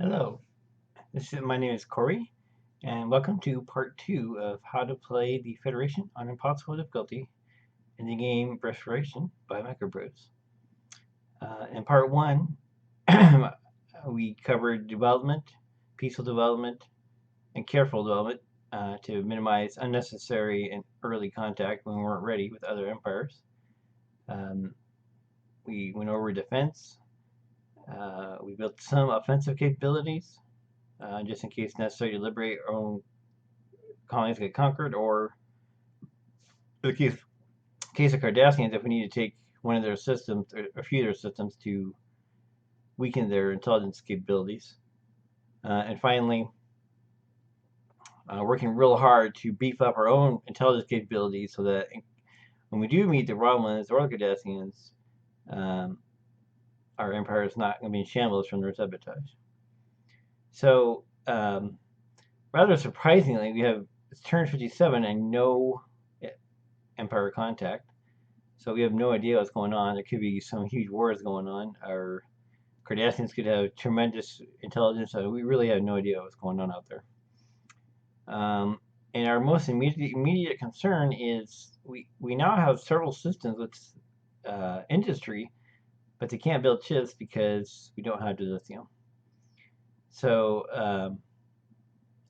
Hello, my name is Corey, and welcome to part 2 of how to play the Federation on impossible difficulty in the game Restoration by Microprose. In part 1, we covered development, peaceful development, and careful development to minimize unnecessary and early contact when we weren't ready with other empires. We went over defense. We built some offensive capabilities just in case necessary to liberate our own colonies get conquered, or in the case of Cardassians, if we need to take one of their systems or a few of their systems to weaken their intelligence capabilities. And finally, working real hard to beef up our own intelligence capabilities so that when we do meet the Romulans or the Cardassians, our empire is not going to be in shambles from their sabotage. So, rather surprisingly, we have it's turn 57 and no empire contact. So we have no idea what's going on. There could be some huge wars going on. Our Cardassians could have tremendous intelligence. So we really have no idea what's going on out there. And our most immediate concern is we now have several systems with industry, but they can't build chips because we don't have dilithium. So,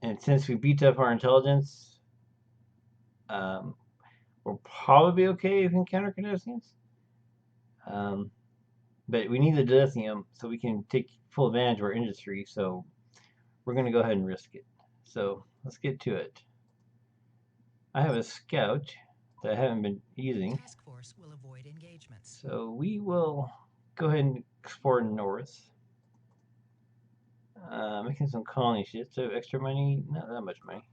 and since we beat up our intelligence, we'll probably be okay if we encounter Cardassians. But we need the dilithium so we can take full advantage of our industry. So we're going to go ahead and risk it. So let's get to it. I have a scout that I haven't been using. Task force will avoid engagements. So we will go ahead and explore north. Making some colony ships. So extra money? Not that much money.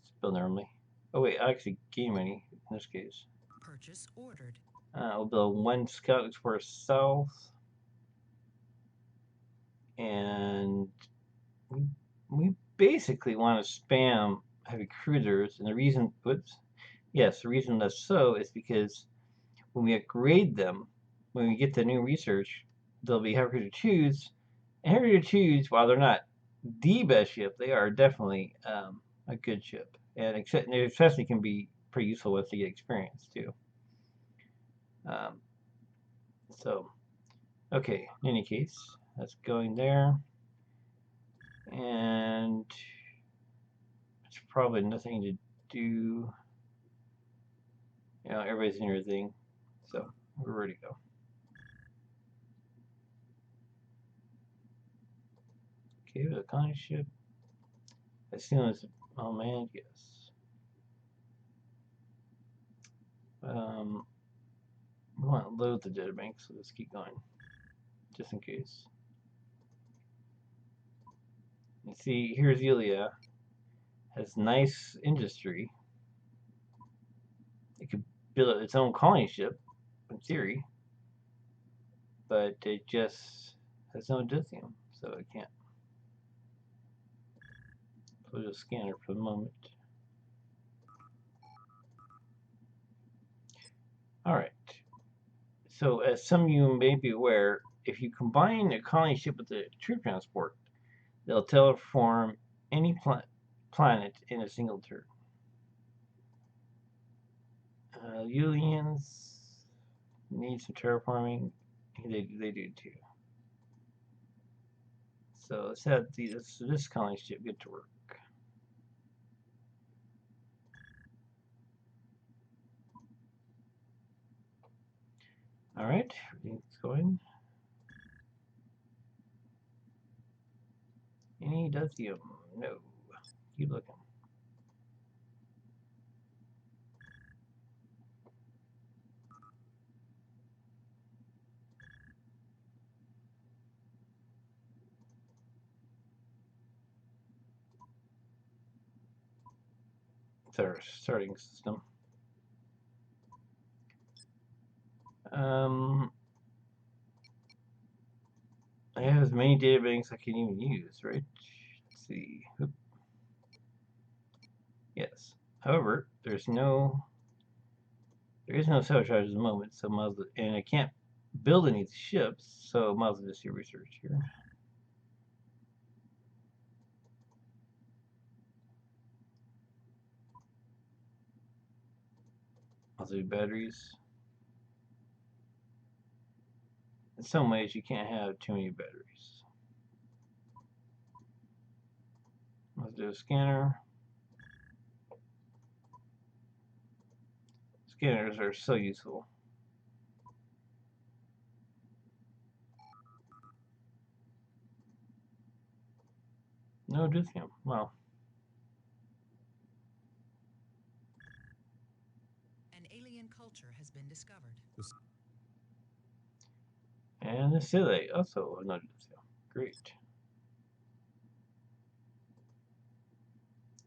It's build normally. Oh wait, I actually gain money in this case. Purchase ordered. We'll build one scout explorer south. And we basically want to spam heavy cruisers, and the reason, the reason that's so is because when we upgrade them, when we get the new research, they'll be heavy to choose, and heavy to choose. While they're not the best ship, they are definitely a good ship, and especially can be pretty useful once they get experience too. Um, so, okay. In any case, that's going there. And it's probably nothing to do. Everybody's in your thing. So we're ready to go. Okay, the colony ship. As soon as, oh man, yes. We want to load the data bank, so let's keep going, just in case. You see, here's Yulia. Has nice industry. It could build its own colony ship, in theory, but it just has no dilithium, so it can't. Put a scanner for the moment. Alright. So, as some of you may be aware, if you combine a colony ship with a troop transport, they'll terraform any planet in a single turn. Yulians need some terraforming. They do too. So let's have this colony ship get to work. All right, everything's going. Any dilithium? No. Keep looking. It's our starting system. I have as many data banks I can even use, right? Let's see. Oop. Yes. However, there is no sabotage at the moment, so and I can't build any ships, so might as well just do research here. Also batteries. In some ways, you can't have too many batteries. Let's do a scanner. Scanners are so useful. No lithium. Wow. An alien culture has been discovered. And the Silly also no lithium. Great.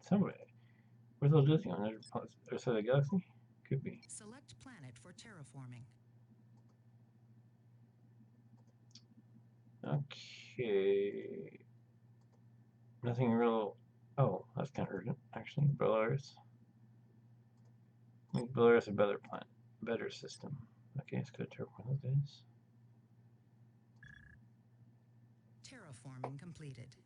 Somebody. Where's the lithium? There's a galaxy? Could be. Select planet for terraforming. Okay. Nothing real. Oh, that's kind of urgent, actually. Belarus. Make Belarus a better planet. Better system. Okay, let's go to terraform this. Terraforming completed.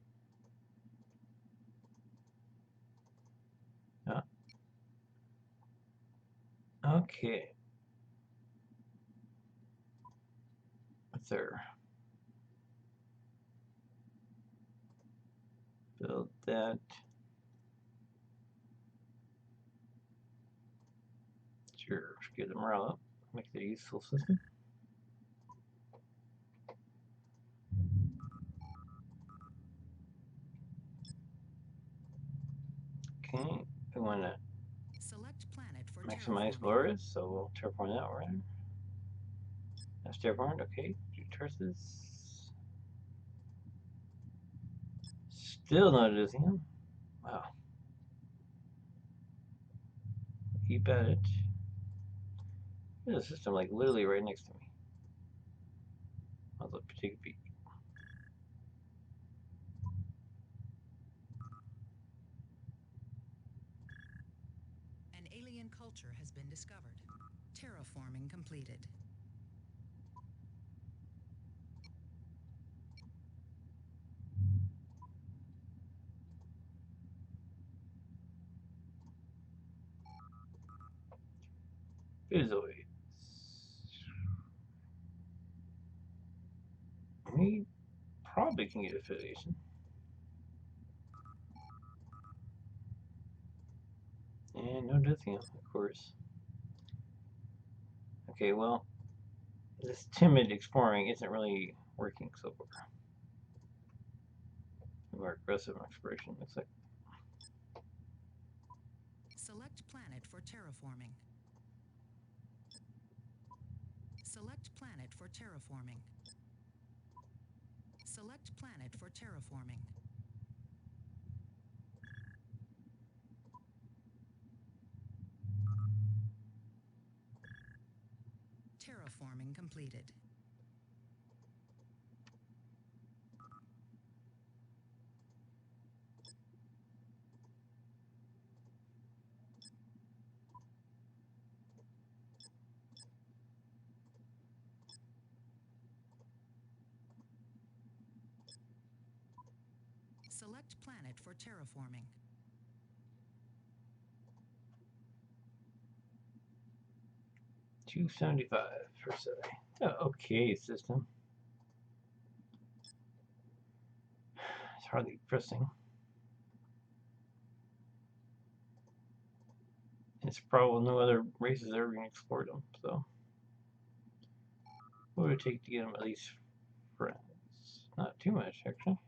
Okay. What's there? Build that. Sure, get the morale up. Make it a useful system. Okay, we want to Select planet for maximize terraforming. Belarus, so we'll terraform that right. That's terraformed. Okay, do Tarsus. Still no lithium. Wow. Keep at it. There's a system like literally right next to me. I'll take a peek. An alien culture has been discovered. Terraforming completed. Bizoids. We probably can get affiliation. And no lithium, of course. Okay, well, this timid exploring isn't really working so far. More aggressive exploration, looks like. Select planet for terraforming. Select planet for terraforming. Select planet for terraforming. Terraforming completed. Select planet for terraforming. $275 per se. Oh, okay, system. It's hardly pressing. It's probably no other races ever going to exploit them, so. What would it take to get them at least friends? Not too much, actually.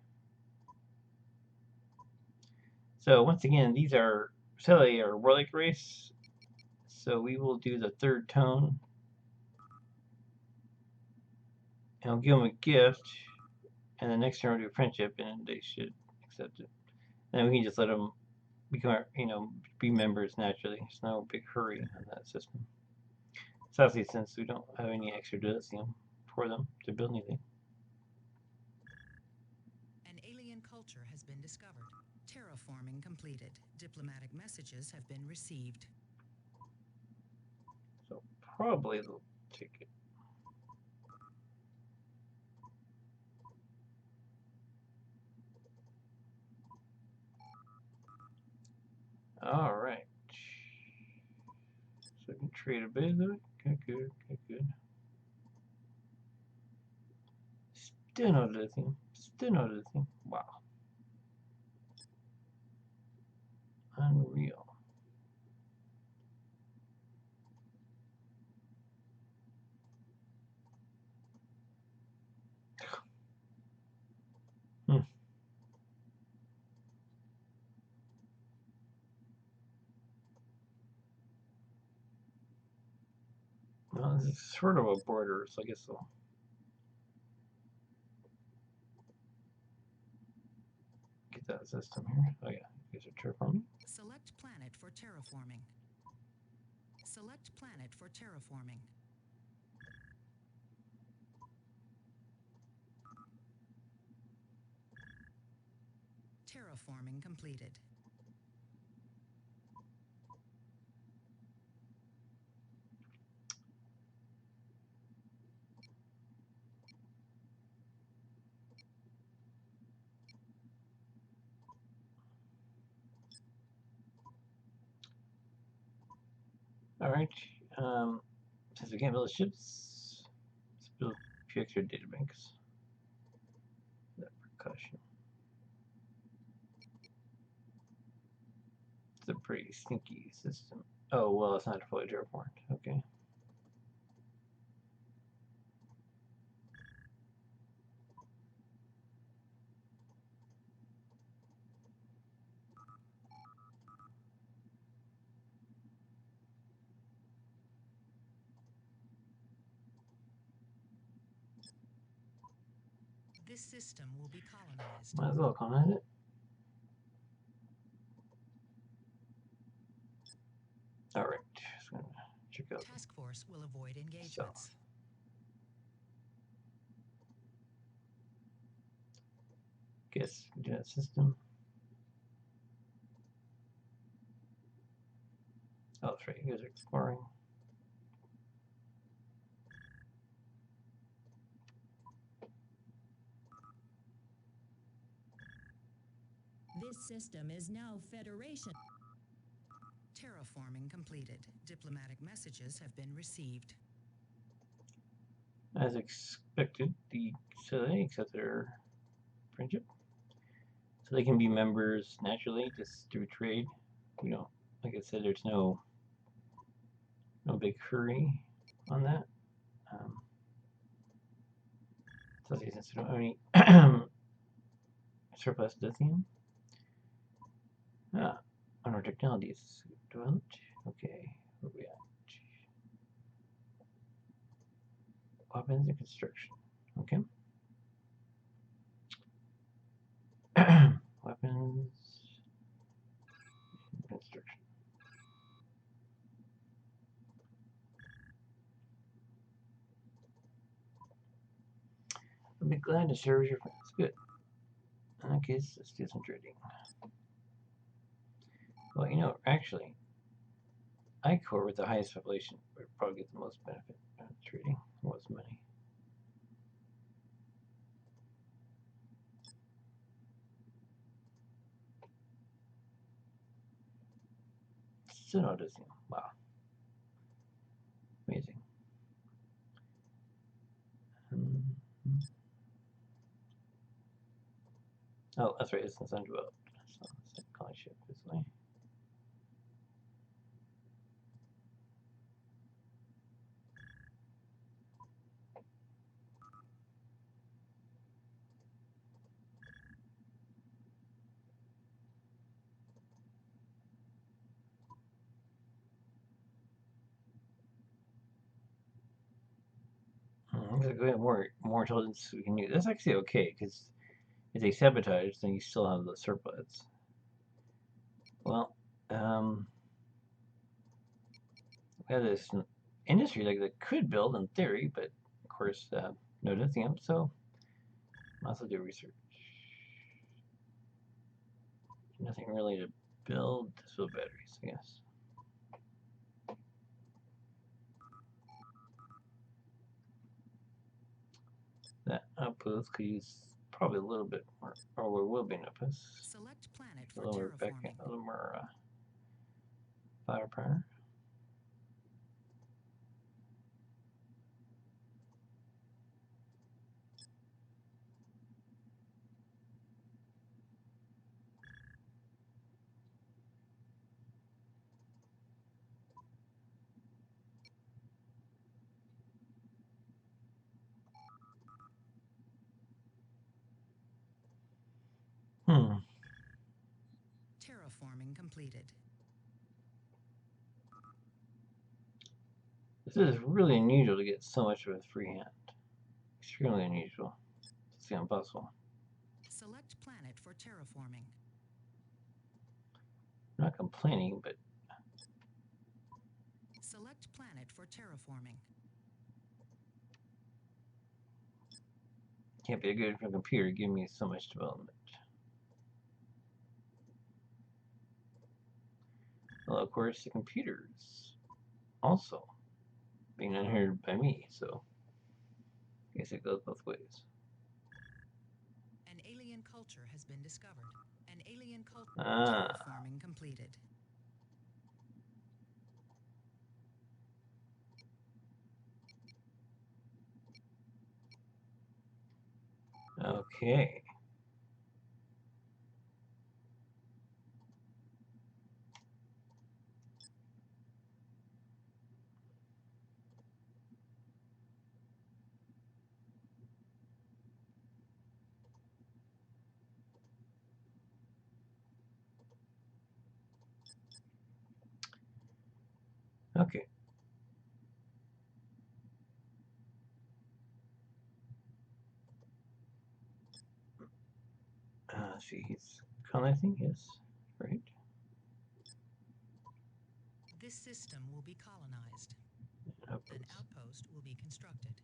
So, once again, these are Celi are warlike race. So, we will do the third tone. And I'll give them a gift. And the next turn we'll do friendship, and they should accept it. And then we can just let them become, be members naturally. There's no big hurry on that system. Especially since we don't have any extra dilithium for them to build anything. An alien culture has been discovered. Terraforming completed. Diplomatic messages have been received. So probably they'll take it. All right. So we can trade a bit of it. Okay, good, okay, good. Still no lithium. Still no lithium. Wow. Unreal. Hmm. Well, this is sort of a border, so I guess I'll get that system here. Oh yeah, you guys are terraforming. Select planet for terraforming. Select planet for terraforming. Terraforming completed. All right. Since we can't build ships, let's build a few extra data banks. That precaution. It's a pretty stinky system. Oh well, it's not fully terraformed. Okay. This system will be colonized. Might as well colonize it. All right. Just gonna check out Task force will avoid engagements. south. Guess do that system. Oh, that's right. You guys are exploring. This system is now Federation. Terraforming completed. Diplomatic messages have been received. As expected, so they accept their friendship. So they can be members naturally just through trade. We don't, like I said, there's no big hurry on that. So since we don't have any surplus lithium. On our technologies developed. Okay, where we at? Weapons and construction. Okay. Weapons and construction. I'll be glad to serve your friends. Good. In that case, let's do some trading. Well, you know, actually, I-core with the highest population would probably get the most benefit out of trading. Most money. Still no lithium. Wow. Amazing. Oh, that's right. It's undeveloped. So let's calling ship this way. We have more intelligence we can use. That's actually okay because if they sabotage, then you still have the surplus. Well, we have this industry that could build in theory, but of course, no lithium, so might as well do research. Nothing really to build. Just build batteries, I guess. That outpost could use probably a little bit more, or we will be an outpost. Select planet A for little more terraforming. a little more firepower. Terraforming completed. This is really unusual to get so much with freehand. Extremely unusual. It's impossible. Select planet for terraforming. I'm not complaining, but Select planet for terraforming. can't be a good computer giving me so much development. Well, of course, the computer's also being inherited by me, so I guess it goes both ways. An alien culture has been discovered. An alien culture. Ah. Terraforming completed. Okay. Okay. See, he's colonizing, yes, right. This system will be colonized. An outpost will be constructed.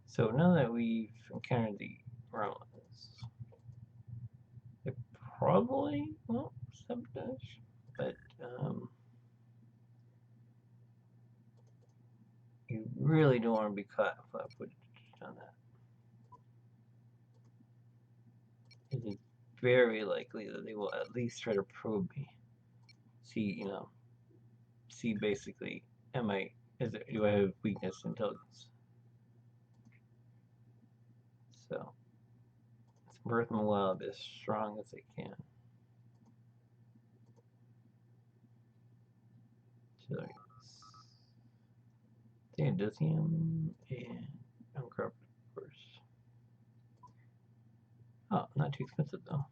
So now that we've encountered the Romans, they probably won't sabotage, but you really don't want to be caught flat-footed on that. It is very likely that they will at least try to probe me. See, see basically, do I have weakness intelligence? So, it's worth my while to be as strong as I can. So, lithium and uncorrupted, of course. Oh, not too expensive though.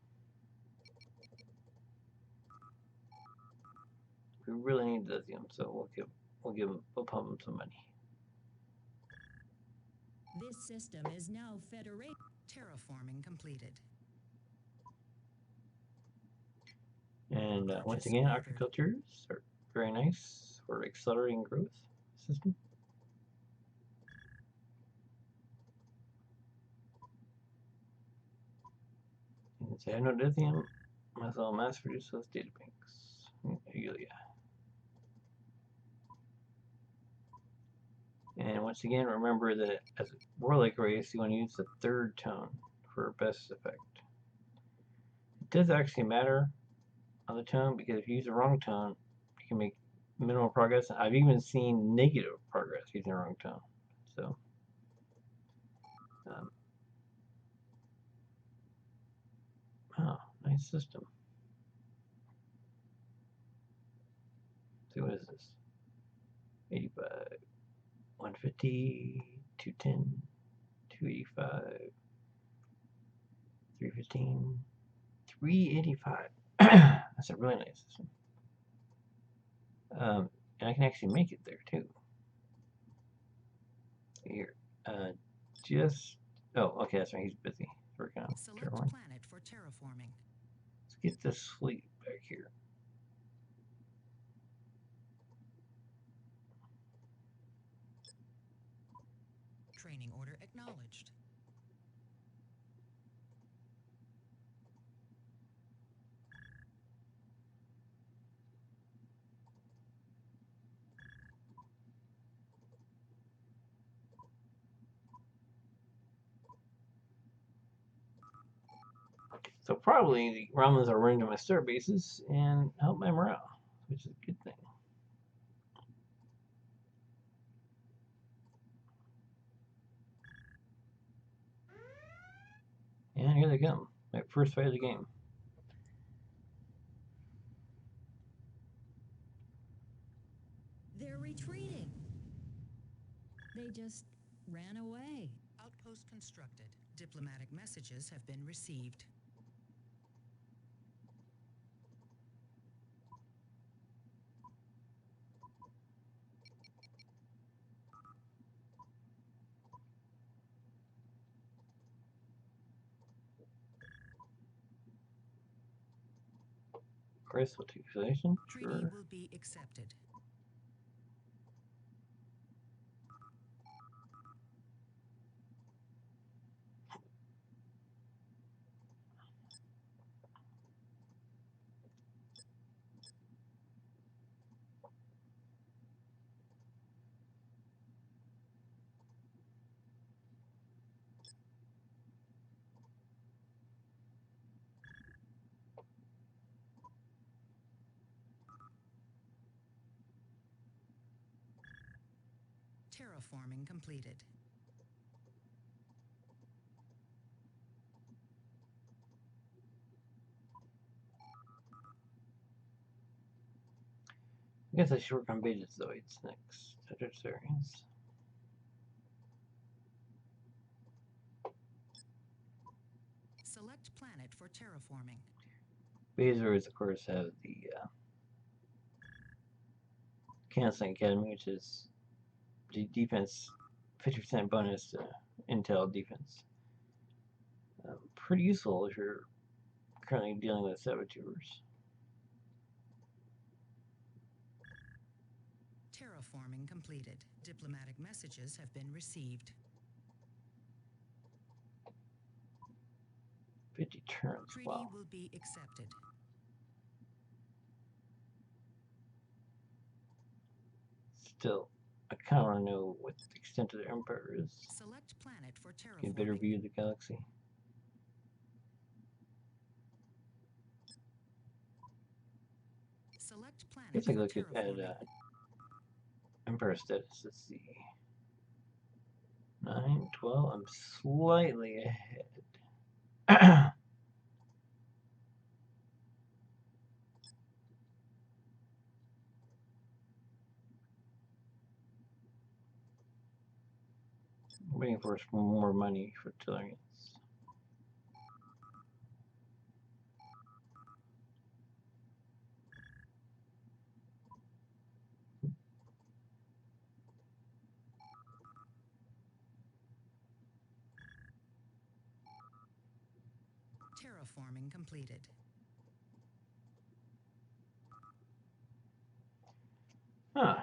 We really need lithium, so we'll pump them some money. This system is now federated. Terraforming completed. And once again, agricultures are very nice for accelerating growth system. And say I know lithium, might as well mass produce those data banks. Yeah. And once again, remember that as a warlike race, you want to use the third tone for best effect. It does actually matter on the tone, because if you use the wrong tone, you can make minimal progress. I've even seen negative progress using the wrong tone. So, oh, nice system. Let's see, what is this? 85, 150, 210, 285, 315, 385. That's a really nice system. And I can actually make it there too. Here, oh, okay, that's right. He's busy working on Select terraforming. planet for terraforming. Let's get this fleet back here. Training order acknowledged. So probably the Romans are running to my star bases and help my morale, which is a good thing. And here they come. My first fight of the game. retreating. They just ran away. Outpost constructed. Diplomatic messages have been received. Graceful utilization, Treaty sure. will be accepted. Terraforming completed. I guess I should work on Betazoids next. Vegetarians. Select planet for terraforming. Betazoids, of course, have the Canceling Academy, which is the defense 50% bonus to intel defense. Pretty useful if you're currently dealing with saboteurs. Terraforming completed. Diplomatic messages have been received. 50 turns, Treaty wow. will be accepted. Still, I kind of want to know what the extent of their empire is. Select planet for terraforming. Get a better view of the galaxy. Select planet I guess I for look at terraforming. empire status. Let's see. 9, 12. I'm slightly ahead. Waiting for more money for Tellurians. Terraforming completed. Huh.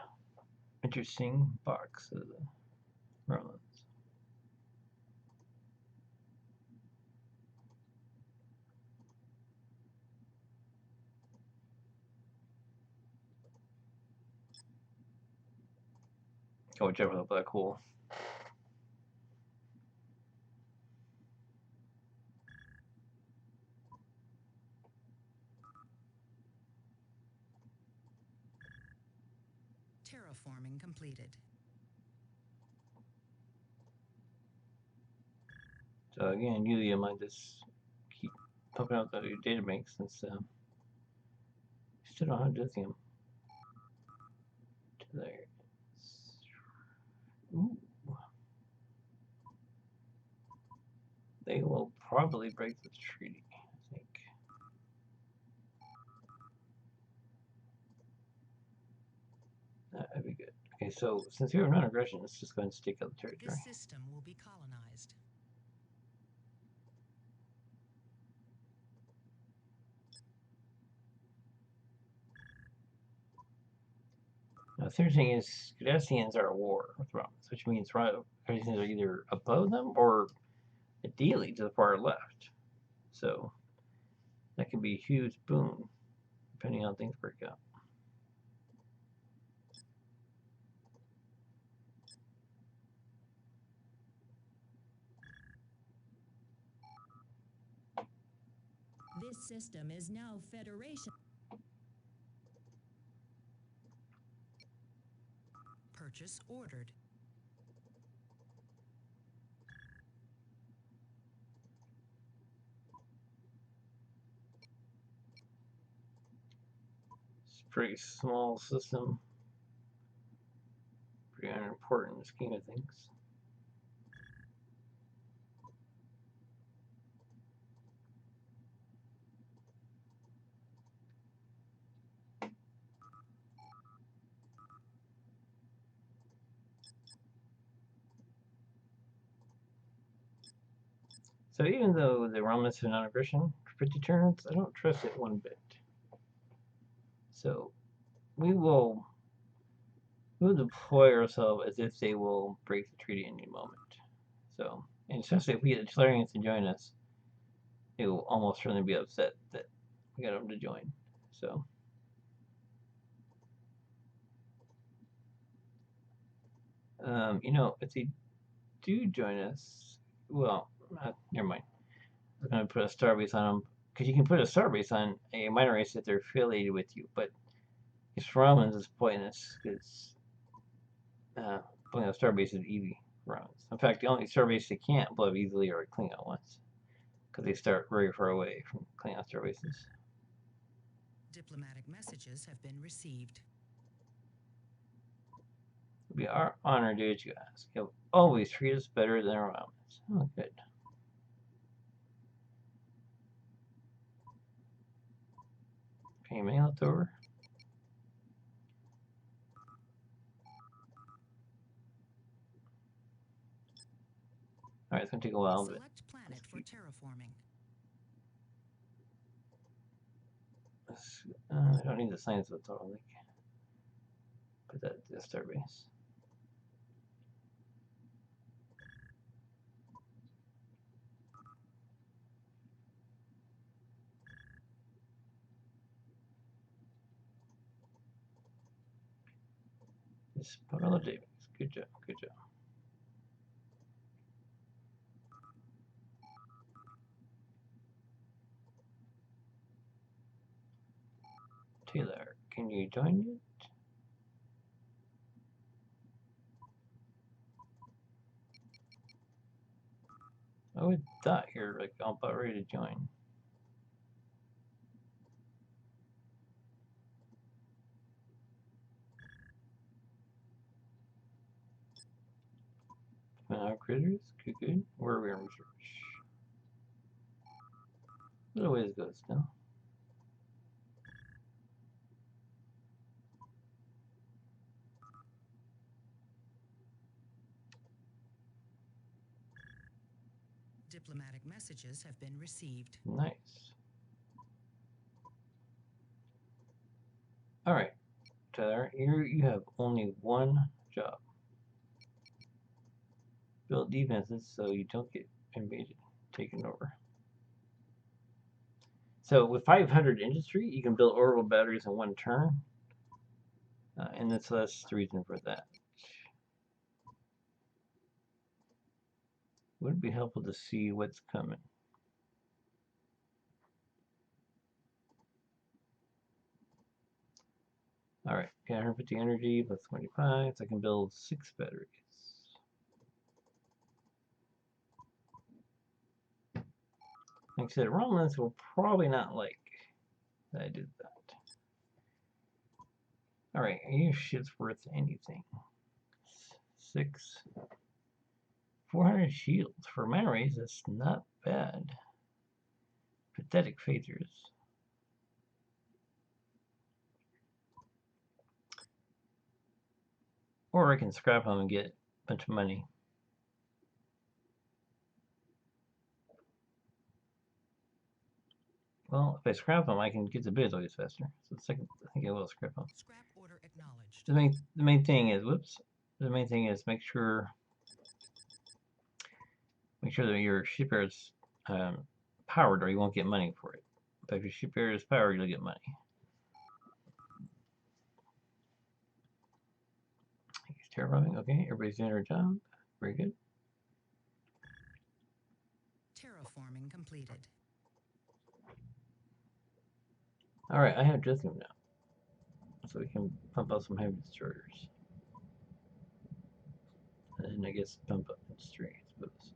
Interesting box of the Merlins. Oh, whichever the black hole. Terraforming completed. So again, usually I might just keep pumping out the data bank since still don't have lithium. There. Ooh. They will probably break the treaty, I think. That'd be good. Okay, so since we have non-aggression, let's just go ahead and stake out the territory. This system will be colonized. Now, the third thing is, Cardassians are at war with Romans, which means Cardassians are either above them or ideally to the far left. So that could be a huge boon, depending on how things work out. This system is now Federation. Purchase ordered. It's a pretty small system. pretty unimportant in the scheme of things. So even though the Romans have non-aggression for 50 turns, I don't trust it one bit. So we'll deploy ourselves as if they will break the treaty any moment. So, and especially if we get the Tellarians to join us, they will almost certainly be upset that we got them to join. So, you know, if they do join us, well, never mind. We're going to put a starbase on them because you can put a starbase on a minor race if they're affiliated with you, but it's Romans is pointless because putting a starbase is easy for Romans. In fact, the only starbase they can't blow up easily are Klingon ones because they start very far away from Klingon starbases. Diplomatic messages have been received. It would be our honor to do what you ask. You'll always treat us better than our Romans. Oh, good. Okay, mail it over. Alright, it's gonna take a while, but Select planet for terraforming. I don't need the science of the total link. Put that to the starbase. Just put on the Davis. Good job, good job. Taylor, can you join it? I would thought you're like about ready to join. Critters, good. Where are we on research? Little ways goes still. Diplomatic messages have been received. Nice. Alright, Tyler, you have only one job. Build defenses so you don't get invaded, taken over. So with 500 industry, you can build orbital batteries in one turn. And that's the reason for that. Would be helpful to see what's coming. Alright, got 150 energy plus 25, so I can build 6 batteries. Like I said, Romans will probably not like that I did that. Alright, your shit's worth anything. 6. 400 shields. For mana raise, that's not bad. Pathetic phasers. Or I can scrap them and get a bunch of money. Well, if I scrap them, I can get the bids always faster. So the second, I think I will scrap them. Scrap order acknowledged. The main thing is, the main thing is make sure that your shipyard is powered, or you won't get money for it. But if your shipyard is powered, you'll get money. Terraforming, okay. Everybody's doing their job. Very good. Terraforming completed. All right, I have Jetham now, so we can pump out some heavy destroyers, and I guess pump up industry, I suppose.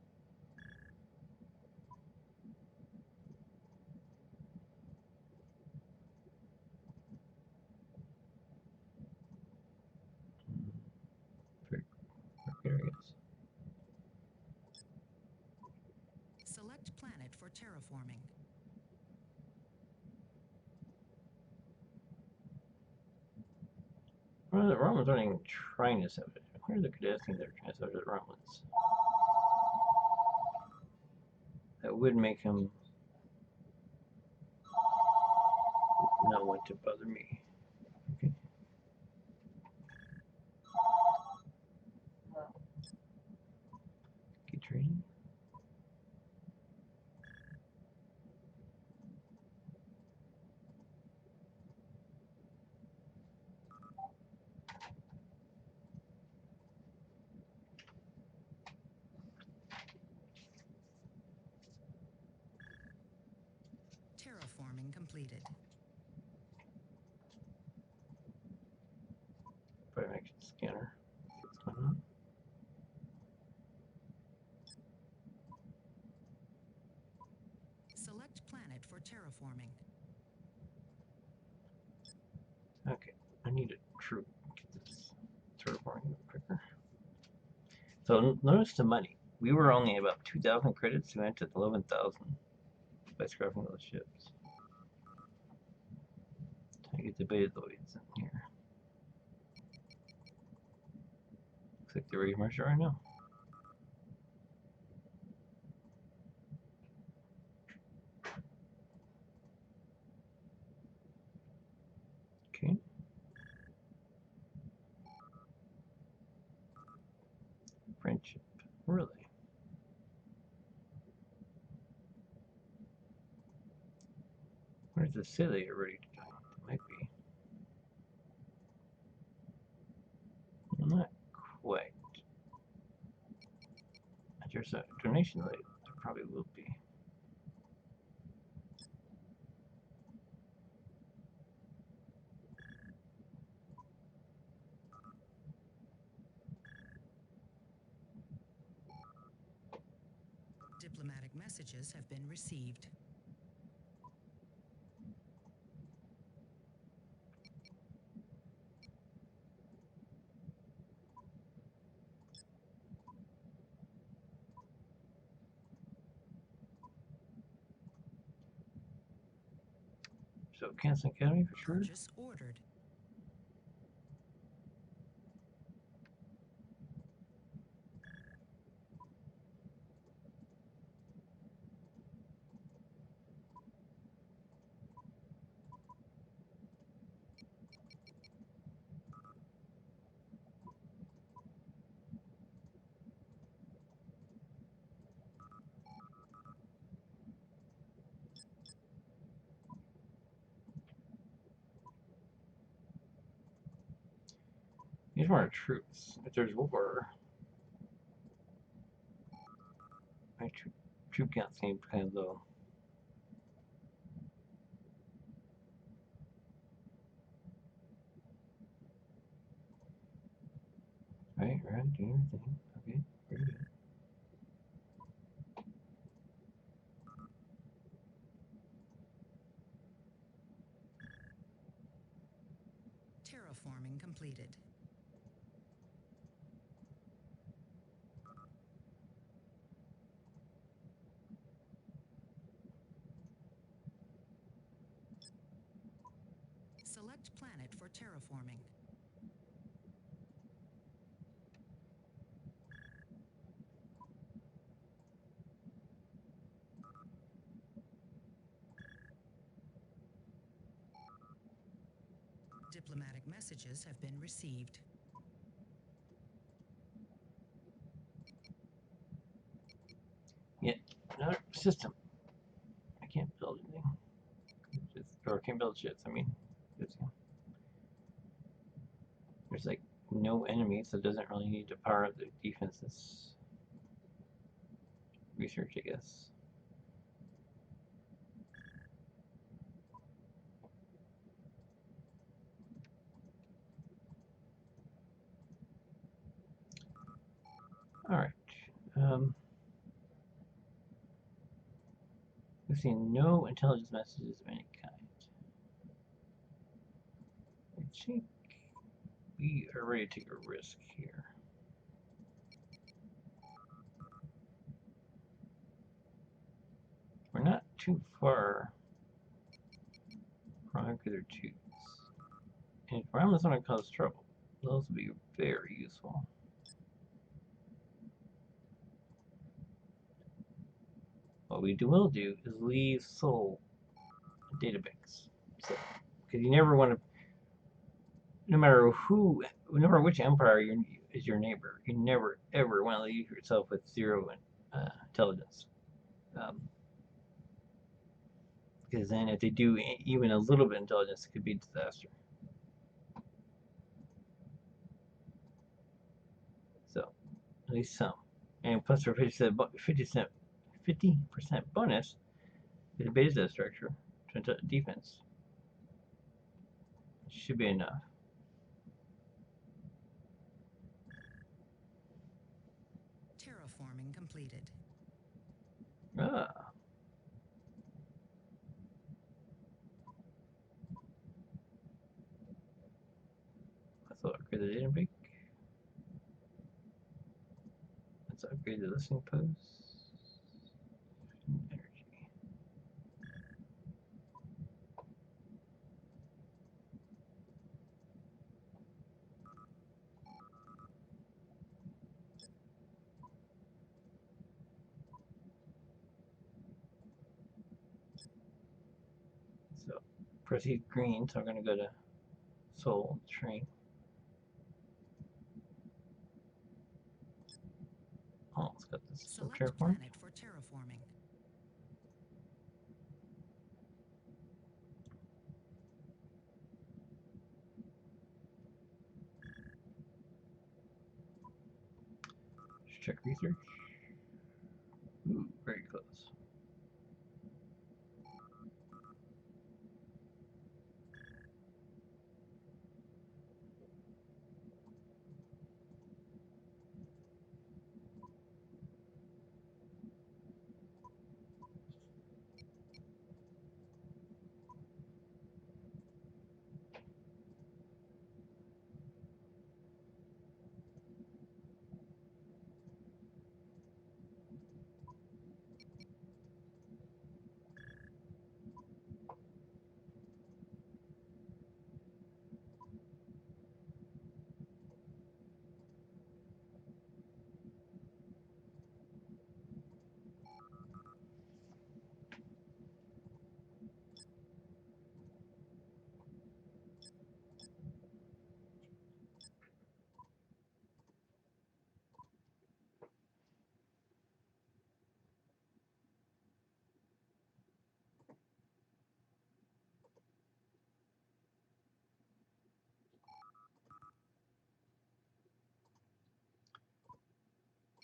Very for terraforming. Well, the Romans aren't even trying to sabotage. Where are the cadets that are trying to sabotage the Romans? That would make him not want to bother me. Okay. Get training. Terraforming completed. Prime action scanner. What's going on? Select planet for terraforming. Okay, I need a troop to get this terraforming quicker. So notice the money. We were only about 2,000 credits. We went to 11,000 by scrapping those ships. I get the betazoids in here. Looks like they're ready to march right now. Okay. Friendship. Really? Where's the city you're ready to join? It might be. Not quite. There's a donation rate. There probably will be. Diplomatic messages have been received. So cancel academy for sure. Purchase ordered. These are troops. If there's war, my troop count seems kind of low. Right, doing your thing. Okay, very good. Terraforming completed. Select planet for terraforming. Diplomatic messages have been received. Yeah, another system. I can't build anything. Or I can't build ships, I mean. There's like no enemies, so it doesn't really need to power up the defenses. Research, I guess. Alright. We've seen no intelligence messages of any kind. I think we are ready to take a risk here. We're too far from regular tubes. And environments don't cause trouble. Those would be very useful. What we will do is leave Sol databanks. So, because you never want to, no matter which empire is your neighbor, you never ever want to leave yourself with zero intelligence. Because then if they do even a little bit of intelligence, it could be a disaster. So, at least some. And plus for 50% bonus, the beta structure to defense. Should be enough. Terraforming completed. Ah. Let's upgrade the data bank. Let's upgrade the listening posts. Energy. So proceed green, so I'm gonna go to Sol train. Oh, it's got this Select terraform. planet for terraforming. Let's check research. Ooh, very close.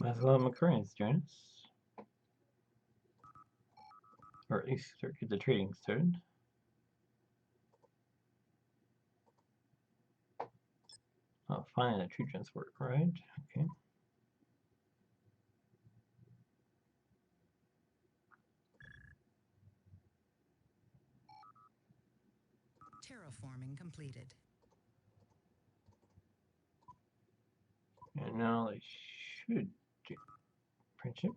Might as well have McCurrans join us. Or at least get the trading started. Oh, finding a tree transport, right? Okay. Terraforming completed. And now they should do print ship.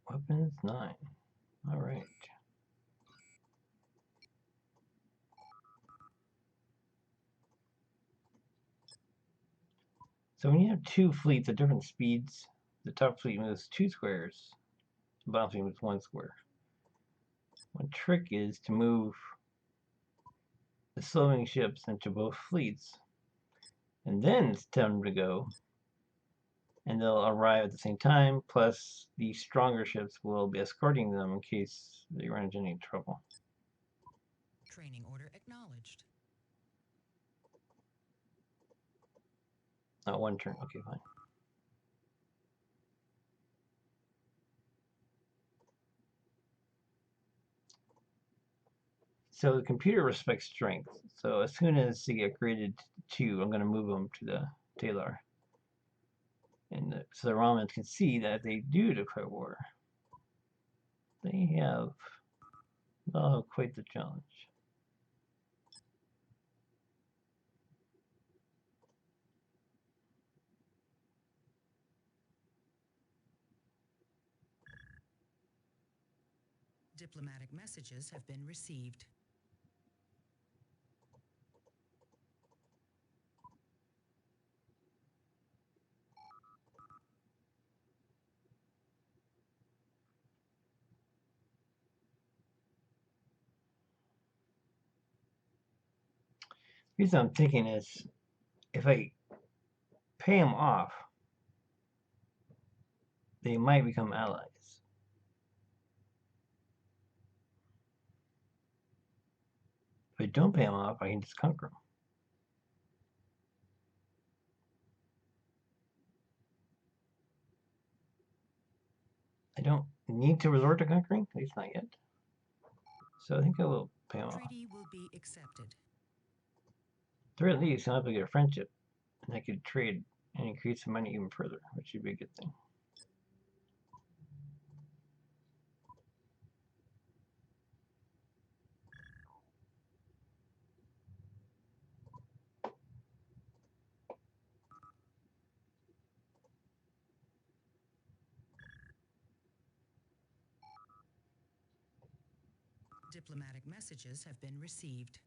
Weapons 9. Alright. So when you have two fleets at different speeds, the top fleet moves 2 squares, the bottom fleet moves 1 square. One trick is to move the slowing ships into both fleets, and then tell them to go, and they'll arrive at the same time, plus the stronger ships will be escorting them in case they run into any trouble. Training order acknowledged. Not one turn, okay, fine. So the computer respects strength. So as soon as they get graded 2, I'm going to move them to the Taylor. And so the Romans can see that if they do declare war, they'll have quite the challenge. Diplomatic messages have been received. The reason I'm thinking is if I pay them off, they might become allies. If I don't pay them off, I can just conquer them. I don't need to resort to conquering, at least not yet. So I think I will pay them off. Treaty will be accepted. At the very least, I'll have to get a friendship, and I could trade and increase the money even further, which would be a good thing. Diplomatic messages have been received.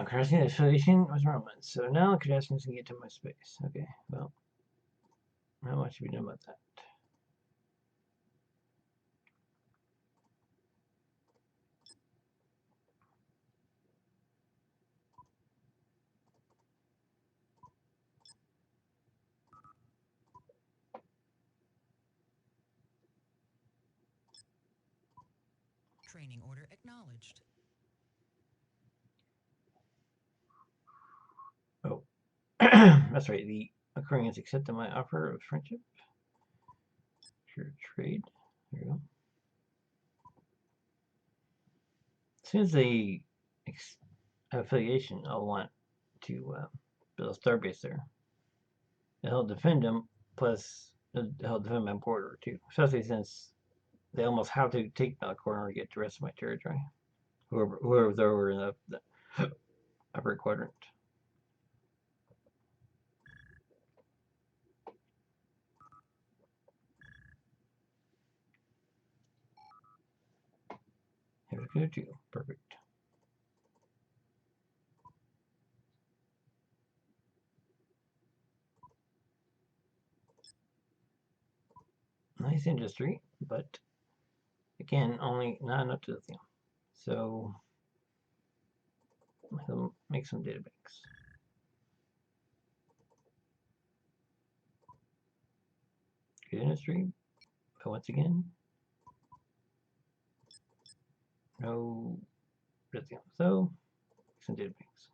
Crossing the affiliation with Romans. So now Cardassians can get to my space. Okay, well, not much to be done about that. Training order acknowledged. Oh, that's right. The Aquarians accepted my offer of friendship. Sure, trade. There you go. As soon as they affiliation, I'll want to build a starbase there. To help defend them, plus to help defend my border too. Especially since they almost have to take Melkor in order to get the rest of my territory. Whoever's over in the upper quadrant. Here we go too. Perfect. Nice industry, but again, only not enough to the thing. So make some data banks. Good industry, but once again, no lithium. So make some data banks.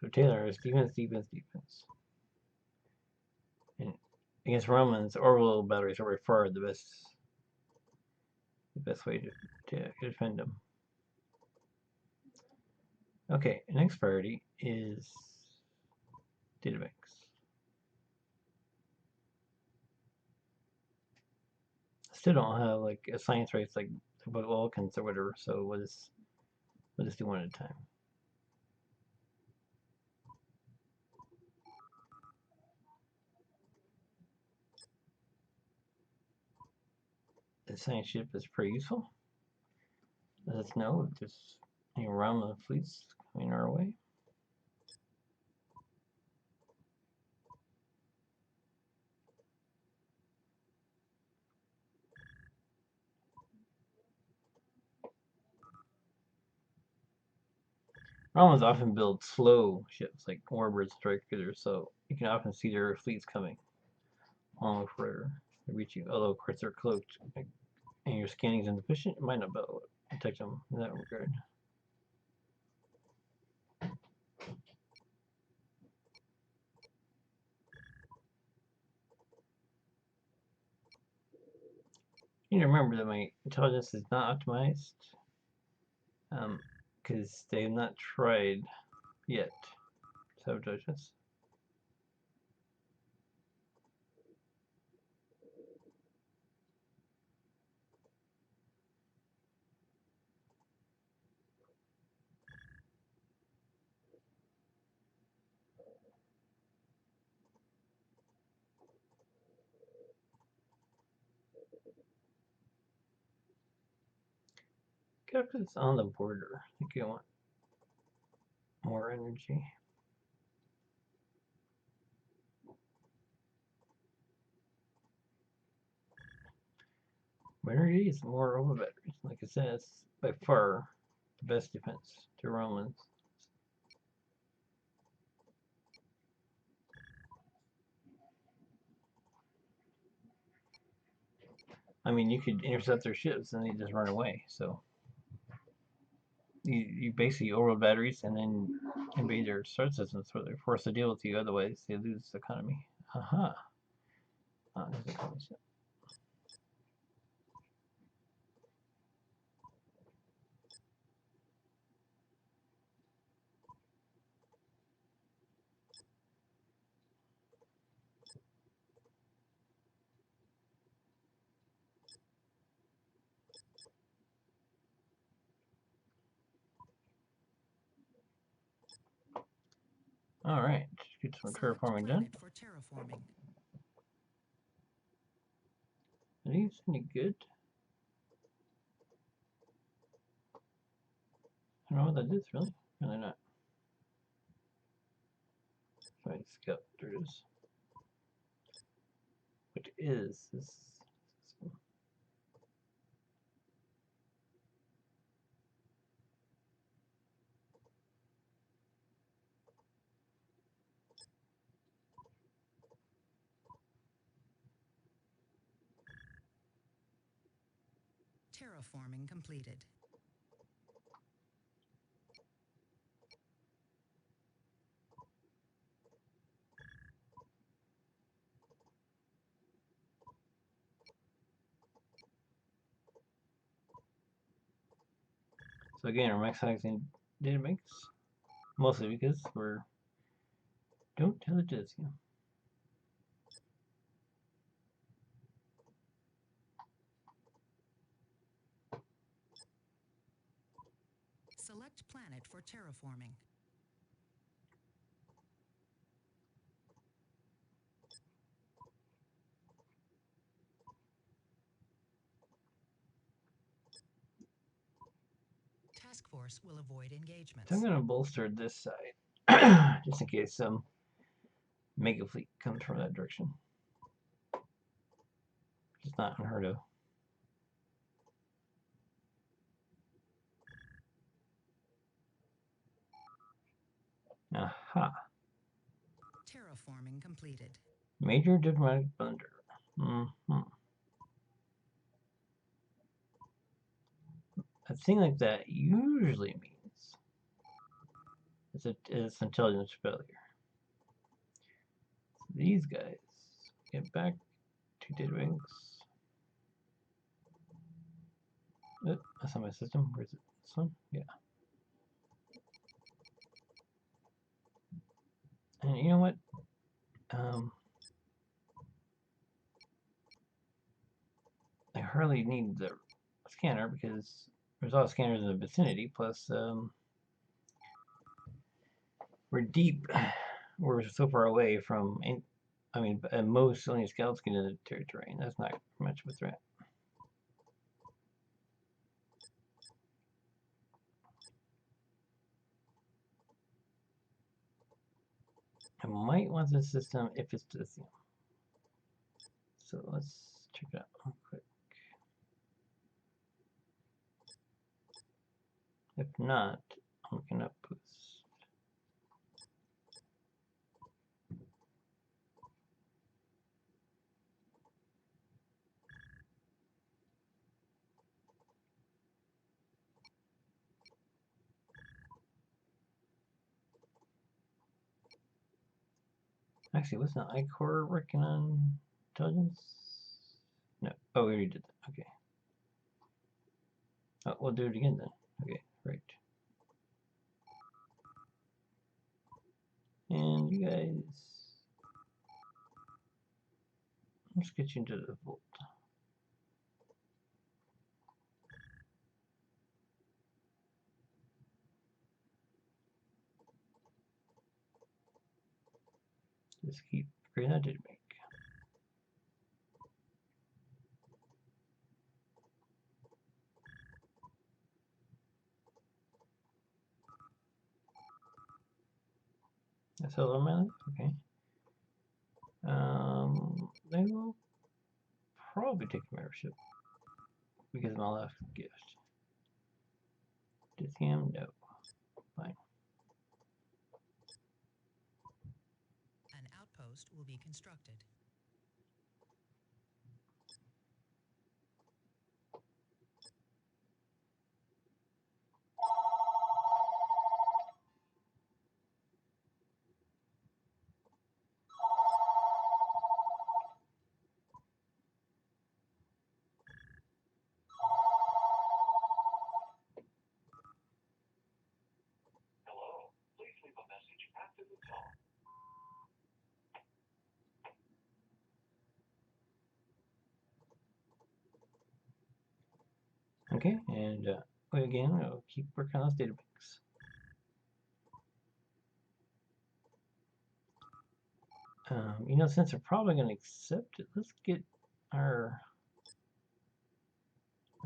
So Taylor is defense. And against Romans, orbital batteries are by far the best way to defend them. Okay, next priority is data banks. Still don't have like a science race like Vulcans or whatever, so we'll just do one at a time. The science ship is pretty useful. Let us know if there's any Romulan fleets coming our way. Romulans often build slow ships like warbirds, strikers, so you can often see their fleets coming long before they reach you. Although, of course, they're cloaked, and your scanning is insufficient, you might not be able to detect them in that regard. You need to remember that my intelligence is not optimized. because they have not tried yet sabotage us. It's on the border. I think you want more energy. Energy is more over batteries. Like I said, it's by far the best defense to Romans. I mean, you could intercept their ships and they just run away. So you basically overload batteries and then invade their star systems, where they're forced to deal with you. Otherwise, they lose economy. Aha. There's a common ship. All right, get some terraforming done. For terraforming. Are these any good? I don't know what that is, really. Really not. Right, scout, there it is. What is this? Terraforming completed. So again, we're maximizing data banks, mostly because we're don't tell it to you. Select planet for terraforming. Task force will avoid engagements. So I'm going to bolster this side, just in case some mega fleet comes from that direction. It's not unheard of. Aha. Terraforming completed. Major diplomatic blunder. Mm-hmm. A thing like that usually means it's intelligence failure. So these guys get back to data banks. Oh, that's not my system. Where is it? This one? Yeah. And you know what? I hardly need the scanner because there's a lot of scanners in the vicinity. Plus, we're deep. We're so far away from. I mean, at most, only scouts get into the terrain. That's not much of a threat. I might want this system if it's lithium. So let's check it out real quick. If not, I'm gonna post. Actually, wasn't iCore working on intelligence? No. Oh, we already did that. Okay. Oh, we'll do it again then. Okay. Right. And you guys, let's get you into the vault. Just keep great. I did make. That's all I'm okay. They will probably take membership because of my last gift. Lithium, no. Fine. An outpost will be constructed. Okay, and again, I'll keep working on this data banks. You know, since they're probably going to accept it, let's get our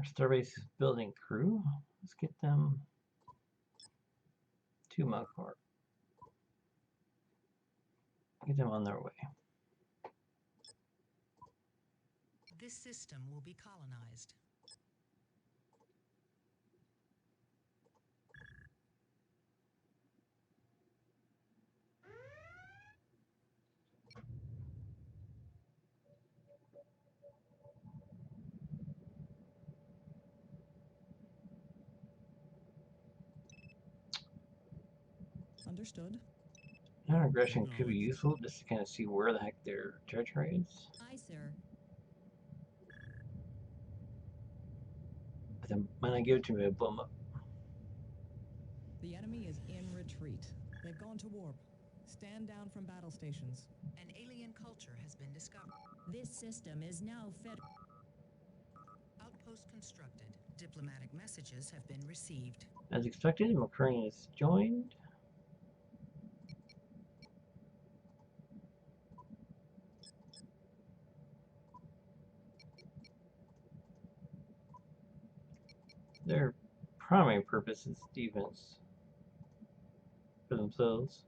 Starbase building crew. Let's get them to Microprose. Get them on their way. This system will be colonized. Understood. Aggression could be useful just to kind of see where the heck their territory is. Aye, sir. But then when I give it to me, I blow them up. The enemy is in retreat. They've gone to warp. Stand down from battle stations. An alien culture has been discovered. This system is now Outpost constructed. Diplomatic messages have been received. As expected, McCurry is joined. Their primary purpose is defense for themselves.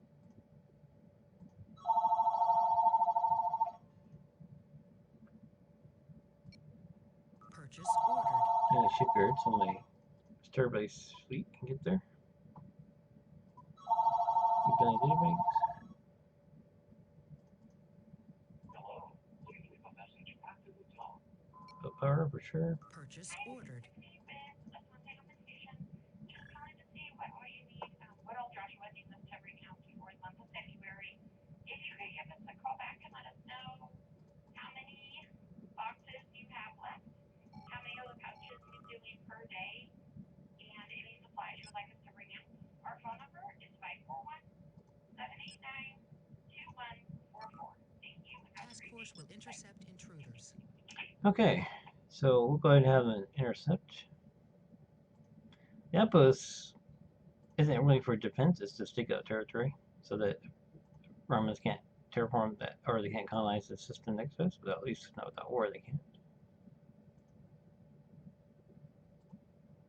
Purchase ordered. And a shipyard, so my Starbase fleet can get there. Keep an data banks. But power for sure. Purchase ordered. Task force will intercept intruders. Okay, so we'll go ahead and have an intercept. The outpost isn't really for defense, it's to stake out territory so that Romans can't terraform that, or they can't colonize the system next to us, but at least not without war they can.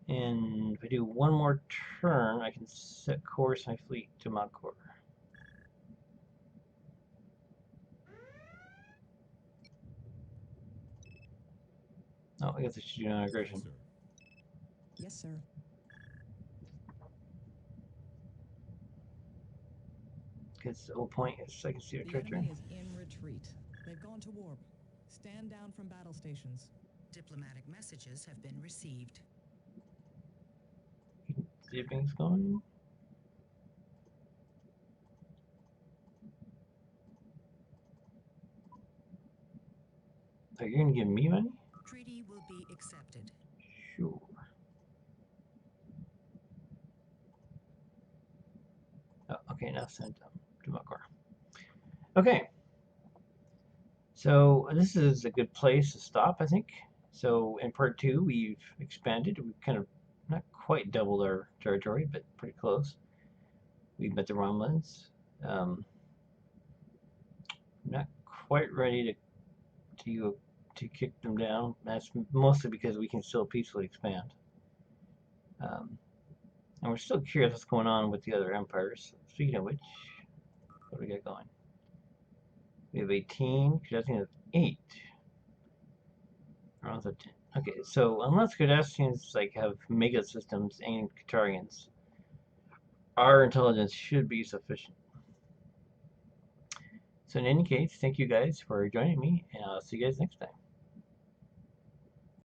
And if I do one more turn, I can set course my fleet to Microprose. Oh, I guess I should do an integration. Yes, sir. Because the whole point is I can see their The territory. enemy is in retreat. They've gone to warp. Stand down from battle stations. Diplomatic messages have been received. See if things going. Oh, you're gonna give me money? Treaty will be accepted. Sure. Okay, now send to Makor. Okay. So this is a good place to stop, I think. So in part 2, we've expanded. We've kind of not quite doubled our territory, but pretty close. We've met the Romulans. Not quite ready to kick them down. That's mostly because we can still peacefully expand. And we're still curious what's going on with the other empires. Speaking of which, what do we got going? We have 18. Cardassian has 8. Around 10. Okay, so unless Cardassians like have mega systems aimed at Katarians, our intelligence should be sufficient. So in any case, thank you guys for joining me, and I'll see you guys next time.